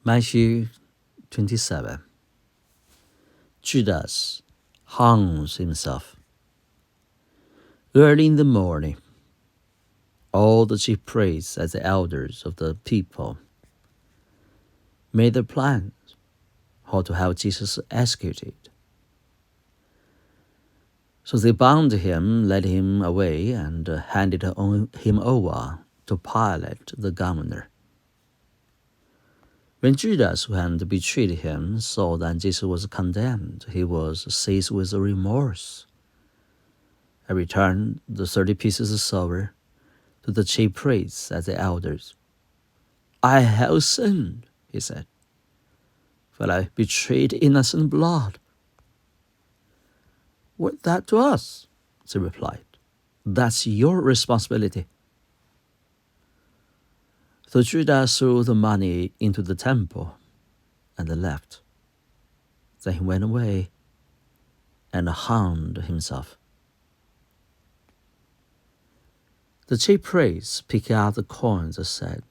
Matthew 27. Judas hangs himself. Early in the morning, all the chief priests and the elders of the people made their plans how to have Jesus executed. So they bound him, led him away, and handed him over to Pilate, the governor. When Judas, who had betrayed him, saw that Jesus was condemned, he was seized with remorse. I returned the 30 pieces of silver to the chief priests and the elders. "I have sinned," he said, "for I betrayed innocent blood." "What that to us?" they replied. "That's your responsibility." So Judas threw the money into the temple and left. Then he went away and hanged himself. The chief priests picked out the coins and said,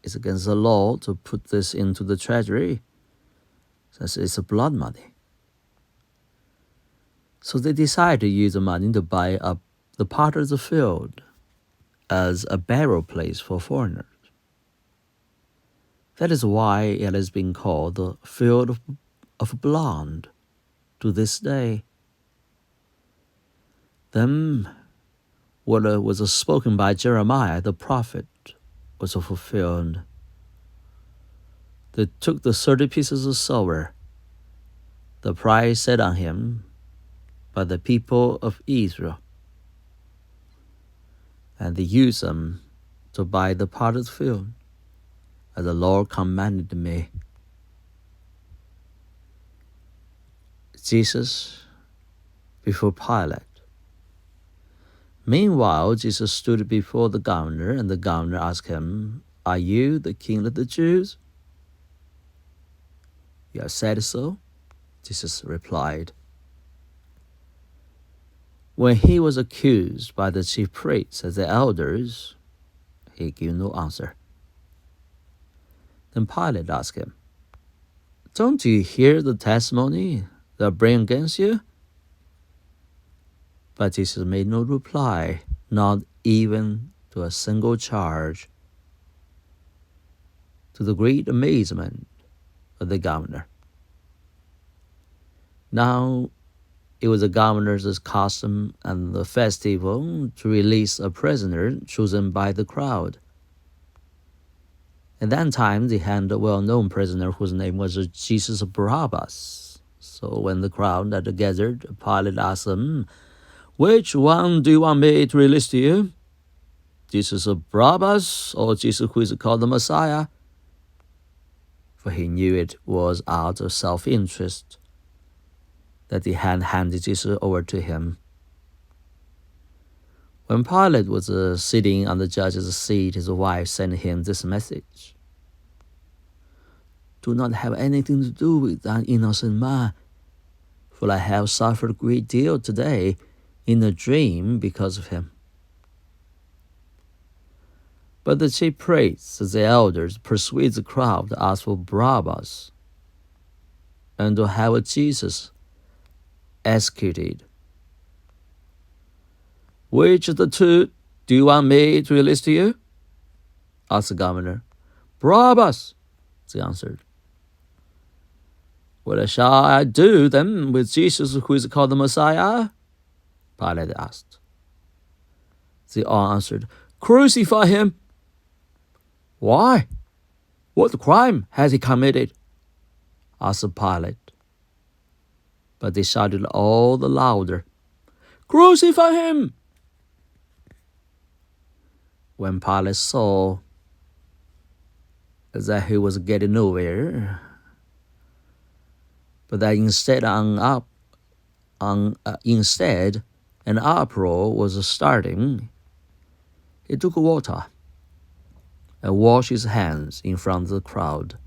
"It's against the law to put this into the treasury, since it's blood money." So they decided to use the money to buy up the part of the field as a burial place for foreigners. That is why it has been called the field of blood to this day. Then what was spoken by Jeremiah the prophet was fulfilled. They took the 30 pieces of silver, the price set on him by the people of Israel, and they used them to buy the part of the field, as the Lord commanded me. Jesus before Pilate. Meanwhile, Jesus stood before the governor, and the governor asked him, "Are you the king of the Jews?" "You have said so," Jesus replied. When he was accused by the chief priests and the elders, he gave no answer. Then Pilate asked him, "Don't you hear the testimony they bring against you?" But Jesus made no reply, not even to a single charge, to the great amazement of the governor. Now it was the governor's custom and the festival to release a prisoner chosen by the crowd. At that time, they had a well-known prisoner whose name was Jesus Barabbas. So when the crowd had gathered, Pilate asked them, "Which one do you want me to release to you? Jesus Barabbas or Jesus who is called the Messiah?" For he knew it was out of self-interest that he had handed Jesus over to him. When Pilate was sitting on the judge's seat, his wife sent him this message: "Do not have anything to do with that innocent man, for I have suffered a great deal today in a dream because of him." But the chief priests and the elders persuaded the crowd to ask for Barabbas and to have Jesus executed. "Which of the two do you want me to release to you?" asked the governor. "Barabbas," they answered. "What shall I do then with Jesus who is called the Messiah?" Pilate asked. They all answered, "Crucify him." "Why? What crime has he committed?" asked Pilate. But they shouted all the louder, "Crucify him!" When Pilate saw that he was getting nowhere, but that instead an uproar was starting, he took water and washed his hands in front of the crowd.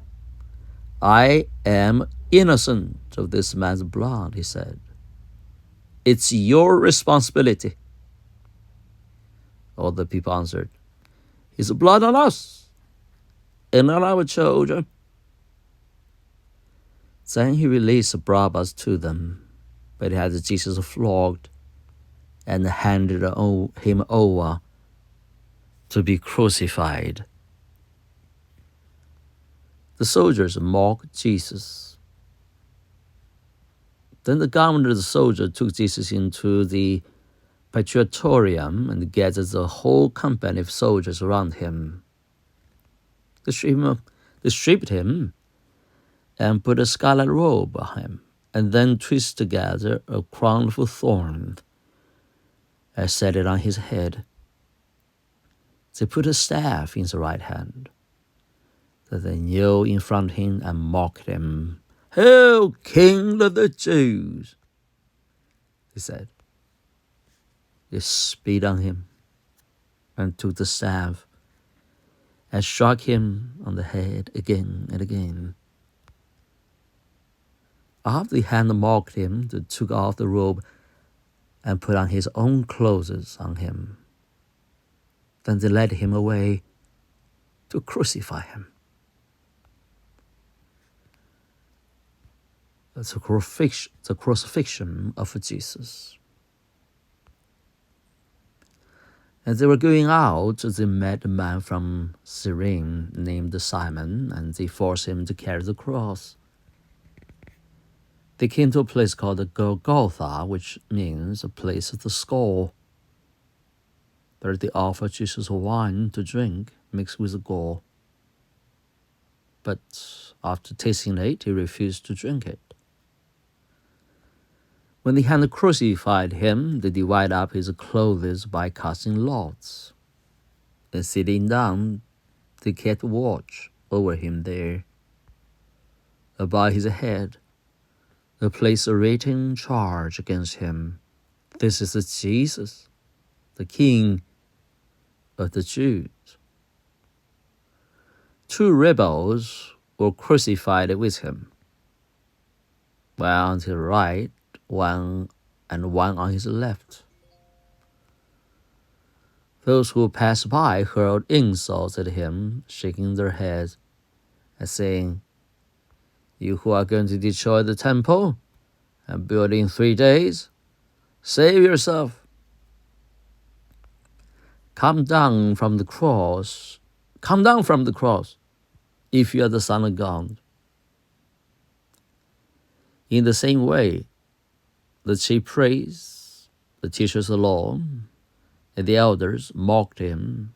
"I am innocent of this man's blood," he said. "It's your responsibility." All the people answered, "His blood on us and on our children." Then he released Barabbas to them, but he had Jesus flogged and handed him over to be crucified. The soldiers mocked Jesus. Then the governor of the soldiers took Jesus into the Praetorium and gathered the whole company of soldiers around him. They stripped him and put a scarlet robe on him, and then twisted together a crown of thorns and set it on his head. They put a staff in his right hand. Then they knelt in front of him and mocked him. "Hail, King of the Jews!" he said. They spit on him and took the staff and struck him on the head again and again. After they had mocked him, they took off the robe and put on his own clothes on him. Then they led him away to crucify him. That's the crucifixion of Jesus. As they were going out, they met a man from Cyrene named Simon, and they forced him to carry the cross. They came to a place called Golgotha, which means a place of the skull. There they offered Jesus wine to drink mixed with gall. But after tasting it, he refused to drink it. When they had crucified him, they divided up his clothes by casting lots. And sitting down, they kept watch over him there. Above his head, they placed a written charge against him. "This is Jesus, the King of the Jews." 2 rebels were crucified with him, one on his right, one on his left. Those who passed by hurled insults at him, shaking their heads and saying, "You who are going to destroy the temple and build in 3 days, save yourself. Come down from the cross. Come down from the cross, if you are the Son of God." In the same way, the chief priests, the teachers of the law, and the elders mocked him.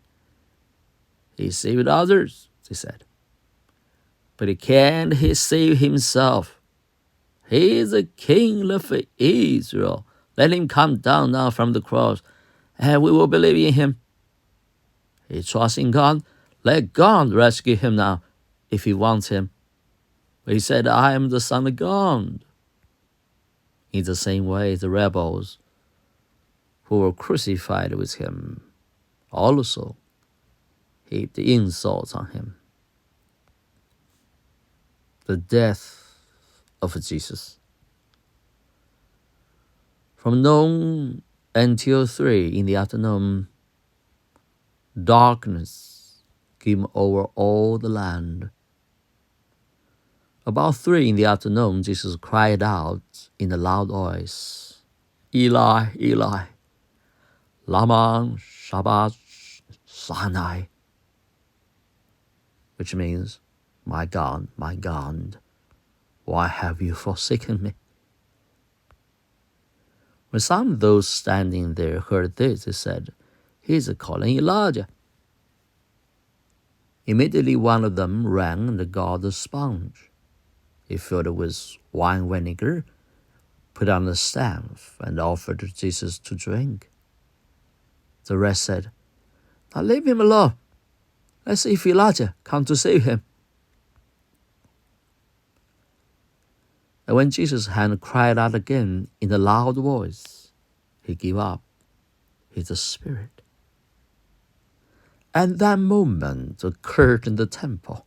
"He saved others," they said, "but can't he save himself? He is the King of Israel. Let him come down now from the cross, and we will believe in him. He trusts in God. Let God rescue him now, if he wants him. But he said, 'I am the Son of God.'" In the same way, the rebels who were crucified with him also heaped insults on him. The death of Jesus. From noon until 3 in the afternoon, darkness came over all the land. About 3 in the afternoon, Jesus cried out in a loud voice, "Eli, Eli, lama sabachthani," which means, my God, why have you forsaken me?" When some of those standing there heard this, they said, "He's calling Elijah." Immediately one of them ran and got a sponge. He filled it with wine vinegar, put on a staff, and offered Jesus to drink. The rest said, "Now leave him alone. Let's see if Elijah comes to save him." And when Jesus had cried out again in a loud voice, he gave up his spirit. At that moment, the curtain in the temple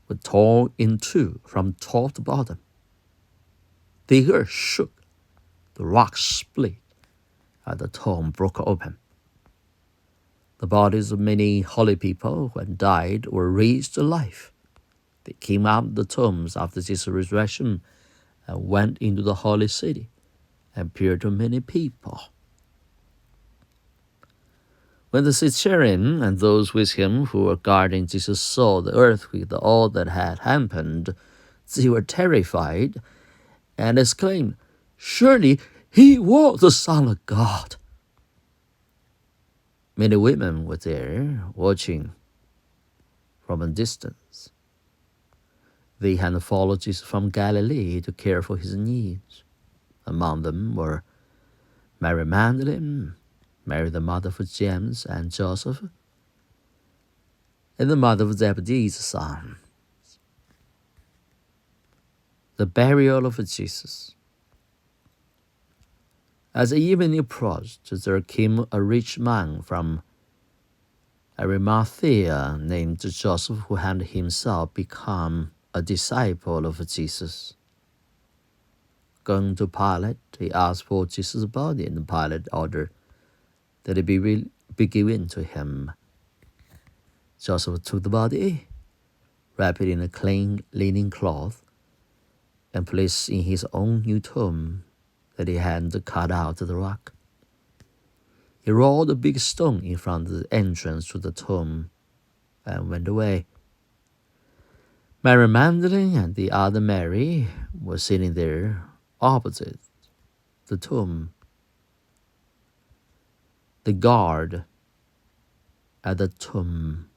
was torn in two from top to bottom. The earth shook, the rocks split, and the tomb broke open. The bodies of many holy people who had died were raised to life. They came out of the tombs after Jesus' resurrection and went into the holy city and appeared to many people. When the centurion and those with him who were guarding Jesus saw the earthquake and all that had happened, they were terrified and exclaimed, "Surely he was the Son of God." Many women were there watching from a distance. They had followed Jesus from Galilee to care for his needs. Among them were Mary Magdalene, Mary the mother of James and Joseph, and the mother of Zebedee's son. The burial of Jesus. As the evening approached, there came a rich man from Arimathea named Joseph, who had himself become a disciple of Jesus. Going to Pilate, he asked for Jesus' body, and Pilate ordered that it be given to him. Joseph took the body, wrapped it in a clean linen cloth, and placed in his own new tomb that he had cut out of the rock. He rolled a big stone in front of the entrance to the tomb and went away. Mary Magdalene and the other Mary were sitting there opposite the tomb. The guard at the tomb.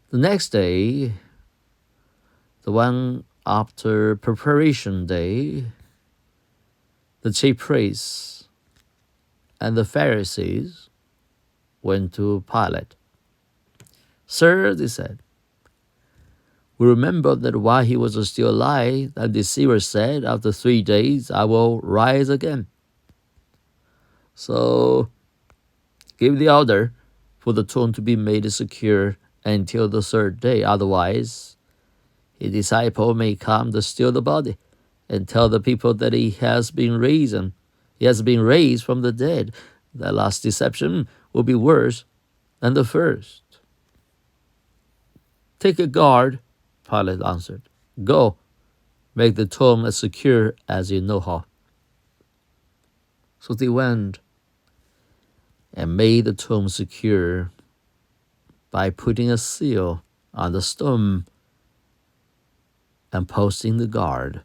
The next day, the one after preparation day, the chief priests and the Pharisees went to Pilate. "Sir," they said, "we remember that while he was still alive, that the deceiver said, 'After 3 days I will rise again.' So give the order for the tomb to be made secure until the 3rd day. Otherwise, his disciple may come to steal the body and tell the people that he has been raised from the dead. The last deception will be worse than the first." "Take a guard," Pilate answered. "Go, make the tomb as secure as you know how." So they went and made the tomb secure by putting a seal on the stone and posting the guard